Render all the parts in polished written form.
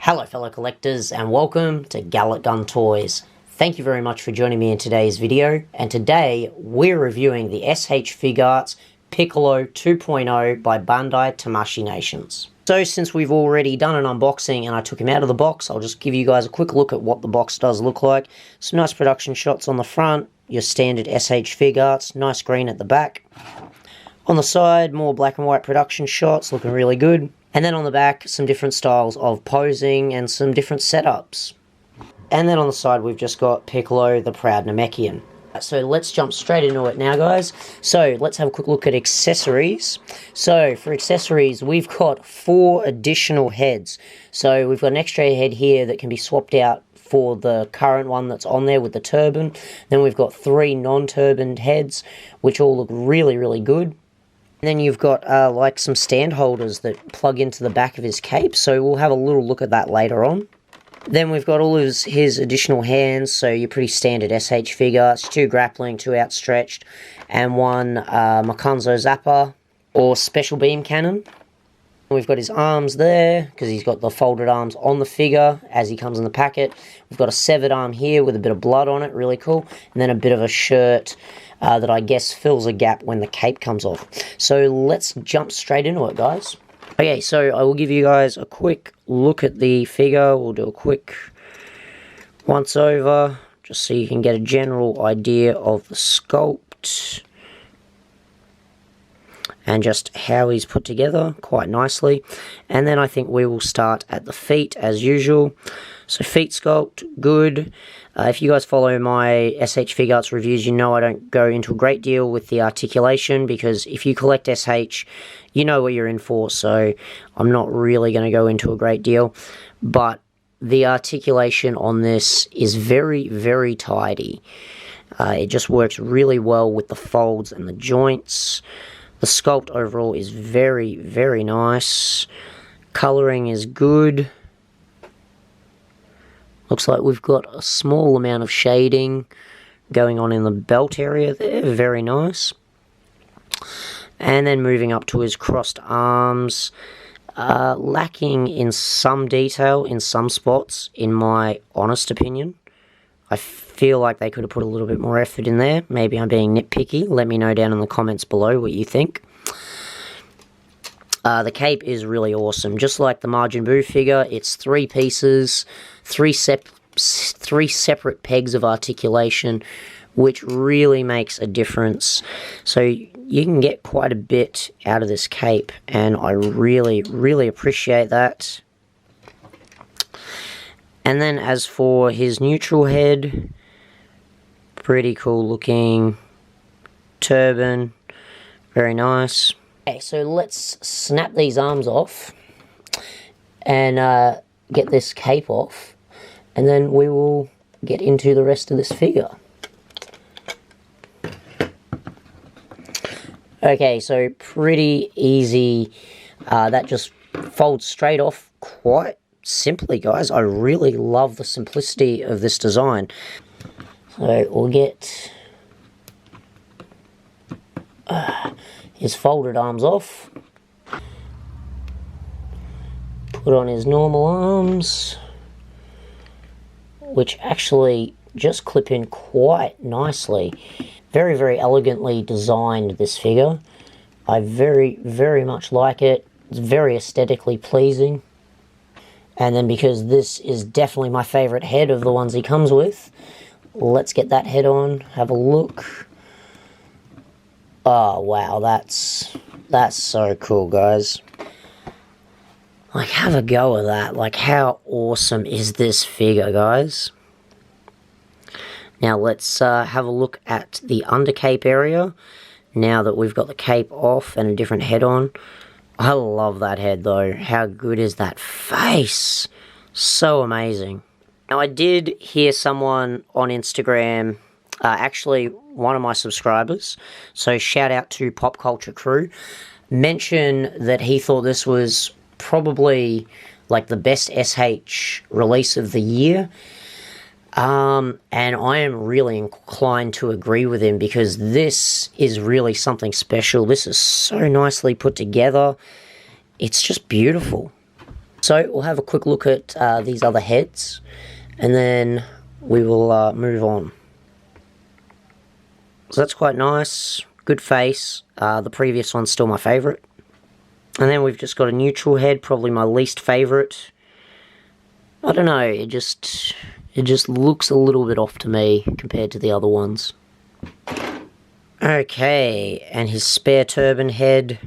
Hello fellow collectors and welcome to Gallet Gun Toys. Thank you very much for joining me in today's video, and today we're reviewing the S.H.Figuarts PICCOLO 2.0 by Bandai Tamashii Nations. So since we've already done an unboxing and I took him out of the box, I'll just give you guys a quick look at what the box does look like. Some nice production shots on the front, your standard S.H.Figuarts, nice green at the back. On the side, more black and white production shots, looking really good. And then on the back, some different styles of posing and some different setups. And then on the side, we've just got Piccolo, the proud NAMEKIAN. So let's jump straight into it now, guys. So let's have a quick look at accessories. So for accessories, we've got 4 additional heads. So we've got an extra head here that can be swapped out for the current one that's on there with the turban. Then we've got 3 non-turbaned heads, which all look really, really good. And then you've got like some stand holders that plug into the back of his cape, so we'll have a little look at that later on. Then we've got all of his additional hands, so your pretty standard S.H.Figuarts, 2 grappling, 2 outstretched, and 1 Makanzo Zapper, or special beam cannon. We've got his arms there, because he's got the folded arms on the figure as he comes in the packet. We've got a severed arm here with a bit of blood on it, really cool. And then a bit of a shirt that I guess fills a gap when the cape comes off. So let's jump straight into it, guys. Okay, so I will give you guys a quick look at the figure. We'll do a quick once over, just so you can get a general idea of the sculpt. And just how he's put together quite nicely. And then I think we will start at the feet as usual. So feet sculpt, good. If you guys follow my S.H.Figuarts reviews, you know I don't go into a great deal with the articulation, because if you collect S.H., you know what you're in for, so I'm not really going to go into a great deal. But the articulation on this is very, very tidy. It just works really well with the folds and the joints. The sculpt overall is very, very nice. Colouring is good. Looks like we've got a small amount of shading going on in the belt area there. Very nice. And then moving up to his crossed arms. Lacking in some detail in some spots, in my honest opinion. I feel like they could have put a little bit more effort in there. Maybe I'm being nitpicky. Let me know down in the comments below what you think. The cape is really awesome. Just like the Majin Buu figure, it's 3 pieces, 3 separate pegs of articulation, which really makes a difference. So you can get quite a bit out of this cape, and I really, really appreciate that. And then as for his neutral head, pretty cool looking turban, very nice. Okay, so let's snap these arms off and get this cape off, and then we will get into the rest of this figure. Okay, so pretty easy. That just folds straight off quite simply, guys. I really love the simplicity of this design. So we'll get his folded arms off, put on his normal arms, which actually just clip in quite nicely. Very, very elegantly designed, this figure. I very, very much like it. It's very aesthetically pleasing. And then because this is definitely my favourite head of the ones he comes with, let's get that head on, have a look. Oh wow, that's so cool, guys. Like, have a go at that. Like, how awesome is this figure, guys? Now let's have a look at the undercape area, now that we've got the cape off and a different head on. I love that head though. How good is that face? So amazing. Now I did hear someone on Instagram, actually one of my subscribers, so shout out to Pop Culture Crew, mention that he thought this was probably like the best SH release of the year. And I am really inclined to agree with him, because this is really something special. This is so nicely put together. It's just beautiful. So we'll have a quick look at these other heads, and then we will move on. So that's quite nice, good face. The previous one's still my favourite. And then we've just got a neutral head, probably my least favourite. I don't know, it just looks a little bit off to me compared to the other ones. Okay, and his spare turban head,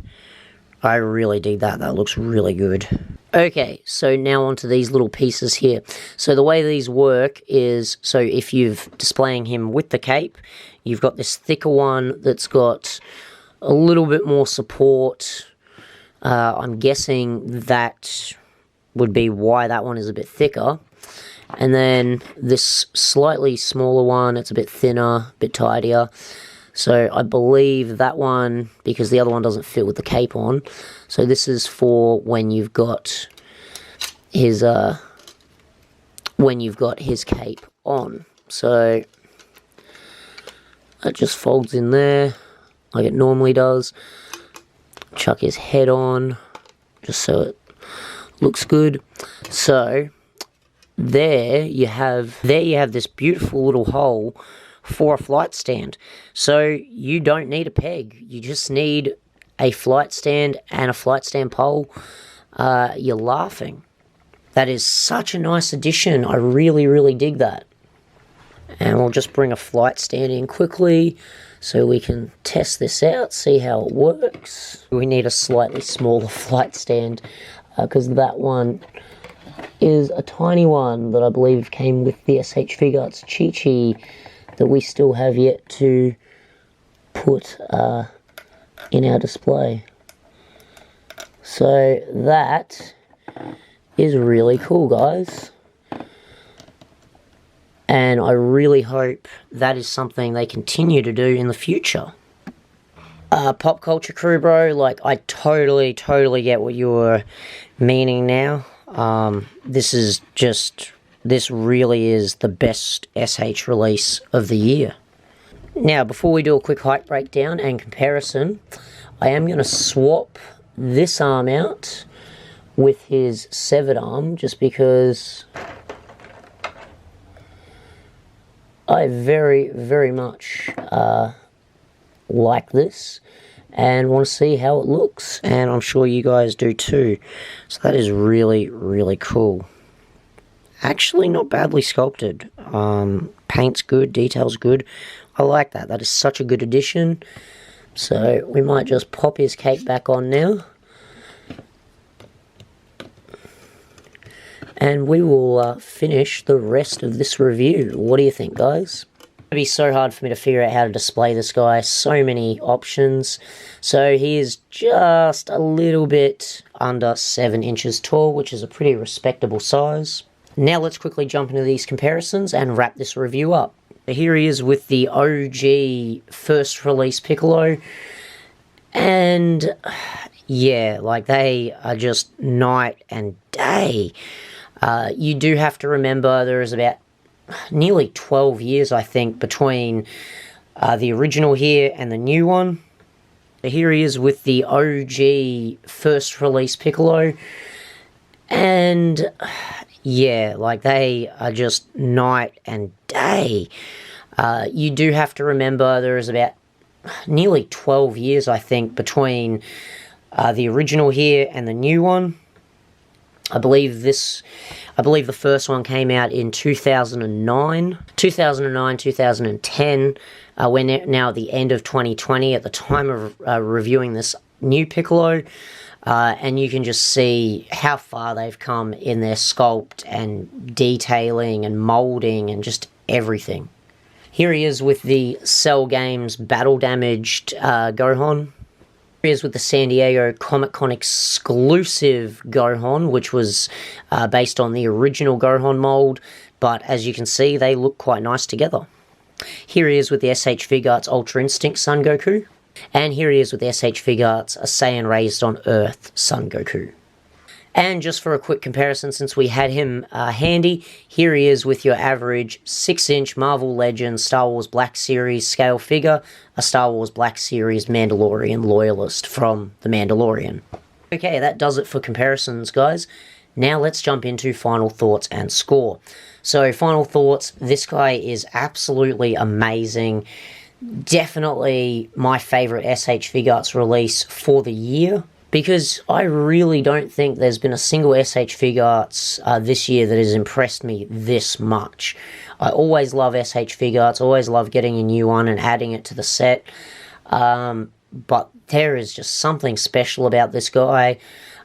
I really dig that. That looks really good. Okay, so now onto these little pieces here. So the way these work is, so if you're displaying him with the cape, you've got this thicker one that's got a little bit more support. I'm guessing that would be why that one is a bit thicker. And then this slightly smaller one, it's a bit thinner, a bit tidier. So I believe that one, because the other one doesn't fit with the cape on, so this is for when you've got his cape on. So that just folds in there like it normally does. Chuck his head on just so it looks good. So there you have this beautiful little hole for a flight stand. So you don't need a peg, you just need a flight stand and a flight stand pole. You're laughing. That is such a nice addition. I really dig that. And we'll just bring a flight stand in quickly so we can test this out, see how it works. We need a slightly smaller flight stand because that one is a tiny one that I believe came with the S.H.Figuarts Chi-Chi that we still have yet to put in our display. So that is really cool, guys. And I really hope that is something they continue to do in the future. Pop culture crew, bro, like, I totally get what you're meaning now. This really is the best SH release of the year. Now, before we do a quick height breakdown and comparison, I am going to swap this arm out with his severed arm, just because I very much like this and want to see how it looks, and I'm sure you guys do too. So that is really cool. Actually not badly sculpted. Paint's good, detail's good. I like that. That is such a good addition. So we might just pop his cape back on now. And we will finish the rest of this review. What do you think, guys? It'd be so hard for me to figure out how to display this guy. So many options. So he is just a little bit under 7 inches tall, which is a pretty respectable size. Now let's quickly jump into these comparisons and wrap this review up. Here he is with the OG first release Piccolo. And yeah, like, they are just night and day. You do have to remember there is about nearly 12 years, I think, between the original here and the new one. Here he is with the OG first release Piccolo. And yeah, like, they are just night and day. You do have to remember there is about nearly 12 years, I think, between the original here and the new one. I believe the first one came out in 2009, 2010. We're now at the end of 2020 at the time of reviewing this new Piccolo. And you can just see how far they've come in their sculpt and detailing and molding and just everything. Here he is with the Cell Games Battle Damaged Gohan. Here he is with the San Diego Comic-Con exclusive Gohan, which was based on the original Gohan mold, but as you can see, they look quite nice together. Here he is with the S.H.Figuarts Ultra Instinct Son Goku. And here he is with the S.H.Figuarts A Saiyan Raised on Earth Son Goku. And just for a quick comparison, since we had him handy, here he is with your average 6-inch Marvel Legends Star Wars Black Series scale figure, a Star Wars Black Series Mandalorian loyalist from The Mandalorian. Okay, that does it for comparisons, guys. Now let's jump into final thoughts and score. So final thoughts, this guy is absolutely amazing. Definitely my favourite S.H.Figuarts release for the year, because I really don't think there's been a single S.H.Figuarts this year that has impressed me this much. I always love S.H.Figuarts, always love getting a new one and adding it to the set. But there is just something special about this guy.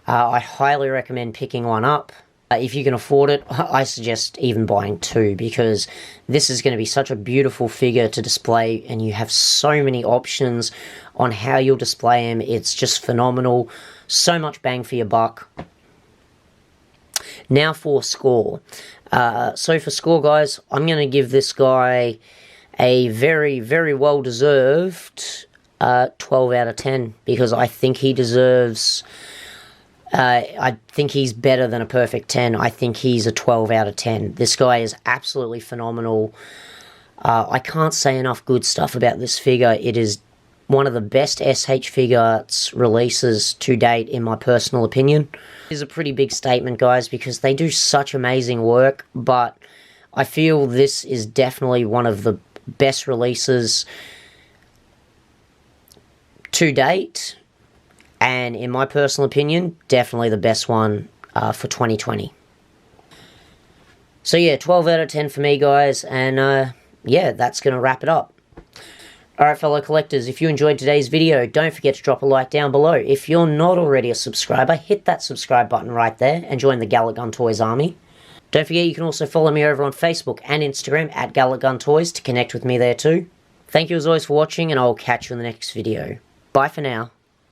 I highly recommend picking one up. If you can afford it, I suggest even buying two, because this is going to be such a beautiful figure to display, and you have so many options on how you'll display him. It's just phenomenal. So much bang for your buck. Now for score. So for score, guys, I'm going to give this guy a very, very well-deserved 12 out of 10, because I think he deserves... I think he's better than a perfect 10. I think he's a 12 out of 10. This guy is absolutely phenomenal. I can't say enough good stuff about this figure. It is one of the best S.H.Figuarts releases to date, in my personal opinion. It is a pretty big statement, guys, because they do such amazing work, but I feel this is definitely one of the best releases to date. And in my personal opinion, definitely the best one for 2020. So yeah, 12 out of 10 for me, guys. And yeah, that's going to wrap it up. Alright, fellow collectors, if you enjoyed today's video, don't forget to drop a like down below. If you're not already a subscriber, hit that subscribe button right there and join the Gallic Gun Toys army. Don't forget you can also follow me over on Facebook and Instagram at Gallic Gun Toys to connect with me there too. Thank you as always for watching, and I'll catch you in the next video. Bye for now.